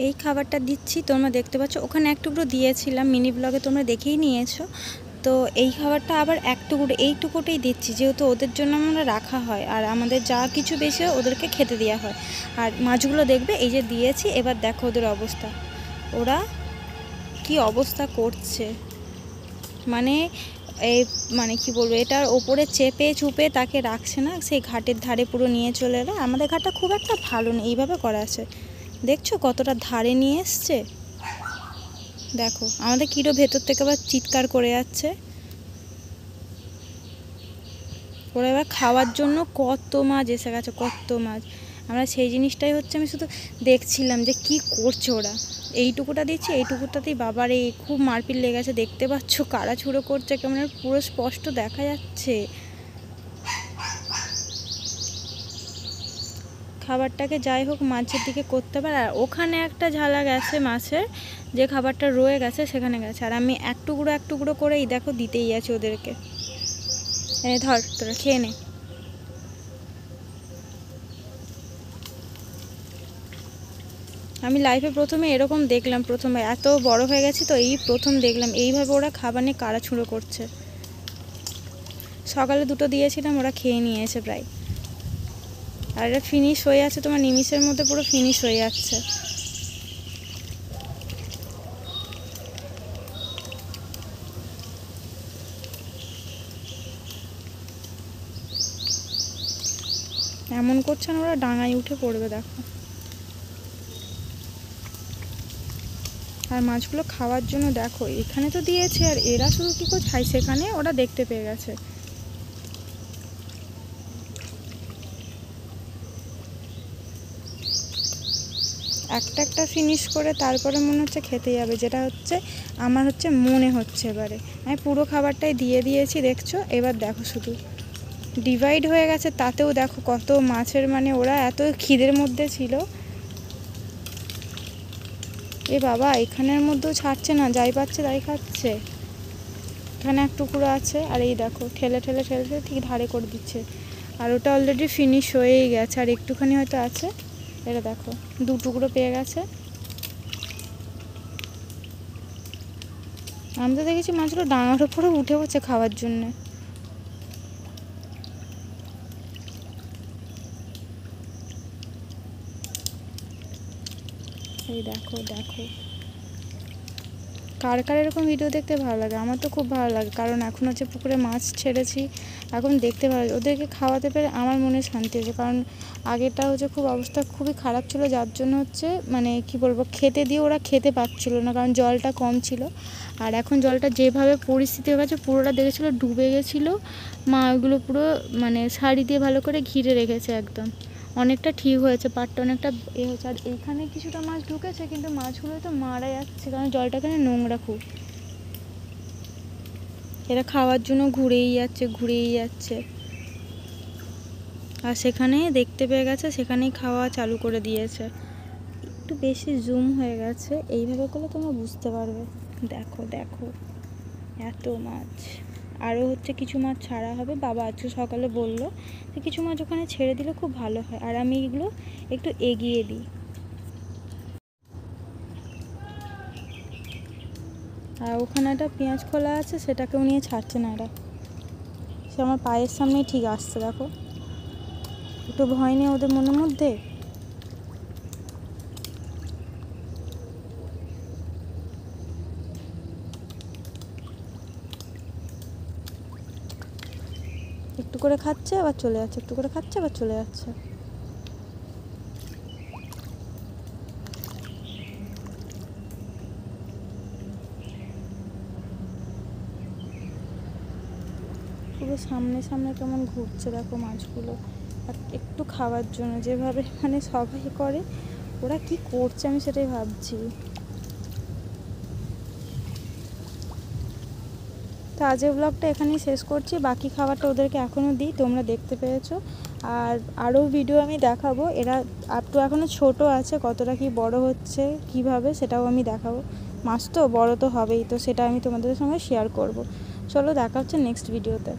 এই খাবারটা দিচ্ছি, তোমরা দেখতে পাচ্ছ ওখানে এক টুকরো দিয়েছিলাম, মিনি ব্লগে তোমরা দেখেই নিয়েছো। তো এই খাবারটা আবার এক টুকরো, এইটুকুটাই দিচ্ছি, যেহেতু ওদের জন্য আমরা রাখা হয় আর আমাদের যা কিছু বেশি হয় ওদেরকে খেতে দেওয়া হয়। আর মাছগুলো দেখবে এই যে দিয়েছি, এবার দেখো ওদের অবস্থা, ওরা কি অবস্থা করছে, মানে এই মানে কি বলবো, এটার ওপরে চেপে চুপে তাকে রাখছে না, সেই ঘাটের ধারে পুরো নিয়ে চলে এলো। আমাদের ঘাটটা খুব একটা ভালো নেই, এইভাবে করা আছে, দেখছো কতটা ধারে নিয়ে এসছে। দেখো আমাদের কিরো ভেতর থেকে আবার চিৎকার করে যাচ্ছে। ওরা এবার খাওয়ার জন্য কত মাছ এসে গেছে, কত মাছ। আমরা সেই জিনিসটাই হচ্ছে আমি শুধু দেখছিলাম যে কি করছে ওরা। এইটুকুটা দিচ্ছি, এইটুকুটাতেই বাবার এই খুব মারপিট লেগেছে, দেখতে পাচ্ছ কারা ছুড়ো করছে, কেমন পুরো স্পষ্ট দেখা যাচ্ছে। খাবারটাকে যাই হোক মাছের দিকে করতে পারে। আর ওখানে একটা ঝালা গেছে মাছের, যে খাবারটা রয়ে গেছে সেখানে গেছে, আর আমি এক টুকরো করেই দেখো দিতেই আছি ওদেরকে। ধর তোরা খেয়ে নে। আমি লাইফে প্রথমে এরকম দেখলাম, প্রথমে এত বড় হয়ে গেছি তো এই প্রথম দেখলাম এইভাবে ওরা খাবার নিয়ে কাড়াছুড়ো করছে। সকালে দুটো দিয়েছিলাম, ওরা খেয়ে নিয়েছে প্রায়। আর এটা ফিনিশ হয়ে আছে, তোমার নিমিষের মধ্যে পুরো ফিনিশ হয়ে যাচ্ছে। এমন করছে না, ওরা ডাঙায় উঠে পড়বে দেখো। আর মাছগুলো খাওয়ার জন্য দেখো এখানে তো দিয়েছে, আর এরা শুধু কী করছে, সেখানে ওরা দেখতে পেয়ে গেছে। একটা একটা ফিনিশ করে তারপরে মনে হচ্ছে খেতে যাবে, যেটা হচ্ছে আমার হচ্ছে মনে হচ্ছে। এবারে আমি পুরো খাবারটাই দিয়ে দিয়েছি, দেখছো। এবার দেখো শুধু ডিভাইড হয়ে গেছে, তাতেও দেখো কত মাছের, মানে ওরা এত খিদের মধ্যে ছিল। এ বাবা, এখানের মধ্যেও ছাড়ছে না, যাই পাচ্ছে তাই খাচ্ছে। এখানে এক টুকরো আছে, আর এই দেখো ঠেলে ঠেলে ঠেলে ঠেলে ঠিক ধারে করে দিচ্ছে। আর ওটা অলরেডি ফিনিশ হয়েই গেছে, আর একটুখানি হয়তো আছে। এটা দেখো দু টুকরো পেয়ে গেছে। আমি তো দেখেছি মাছগুলো ডাঙার উপরে উঠে পড়ছে খাওয়ার জন্য। এই দেখো দেখো, কার কার এরকম ভিডিও দেখতে ভালো লাগে? আমার তো খুব ভালো লাগে, কারণ এখন হচ্ছে পুকুরে মাছ ছেড়েছি, এখন দেখতে ভালো লাগে। ওদেরকে খাওয়াতে পেরে আমার মনে শান্তি আছে, কারণ আগেরটা হচ্ছে খুব অবস্থা খুবই খারাপ ছিল, যার জন্য হচ্ছে মানে কি বলবো, খেতে দিয়ে ওরা খেতে পাচ্ছিল না, কারণ জলটা কম ছিল। আর এখন জলটা যেভাবে পরিস্থিতি হয়ে গেছে, পুরোটা দেখেছিলো ডুবে গেছিলো। মা ওইগুলো পুরো মানে শাড়ি দিয়ে ভালো করে ঘিরে রেখেছে একদম। অনেকটা ঠিক হয়েছে, পাটটা অনেকটা এ হয়েছে। আর এইখানে কিছুটা মাছ ঢুকেছে, কিন্তু মাছগুলো তো মারা যাচ্ছে, কারণ জলটা এখানে নোংরা খুব। এরা খাওয়ার জন্য ঘুরেই যাচ্ছে। আর সেখানে দেখতে পেয়ে গেছে, সেখানেই খাওয়া চালু করে দিয়েছে। একটু বেশি জুম হয়ে গেছে, এইভাবে করলে তোমরা বুঝতে পারবে। দেখো দেখো এত মাছ। আরও হচ্ছে কিছু মাছ ছাড়া হবে, বাবা আজকে সকালে বললো যে কিছু মাছ ওখানে ছেড়ে দিলে খুব ভালো হয়, আর আমি এগুলো একটু এগিয়ে দিই। আর ওখানে একটা পেঁয়াজ খোলা আছে, সেটাকেও নিয়ে ছাড়ছে না এরা। সে আমার পায়ের সামনেই ঠিক আসছে, দেখো। একটু ভয় নেই ওদের মনের মধ্যে। একটু করে খাচ্ছে আবার চলে যাচ্ছে, একটু করে খাচ্ছে আবার চলে যাচ্ছে। পুরো সামনে সামনে কেমন ঘুরছে দেখো মাছগুলো। আর একটু খাওয়ার জন্য যেভাবে মানে সবাই করে, ওরা কি করছে আমি সেটাই ভাবছি। তো আজকের ব্লগটা এখানেই শেষ করছি, বাকি খাবারটা ওদেরকে এখনও দিই, তোমরা দেখতে পেয়েছো। আর আরও ভিডিও আমি দেখাবো, এরা আপ টু এখনও ছোটো আছে, কতটা কি বড় হচ্ছে কিভাবে সেটাও আমি দেখাবো। মাছ তো বড় তো হবেই, তো সেটা আমি তোমাদের সঙ্গে শেয়ার করব। চলো দেখা হচ্ছে নেক্সট ভিডিওতে।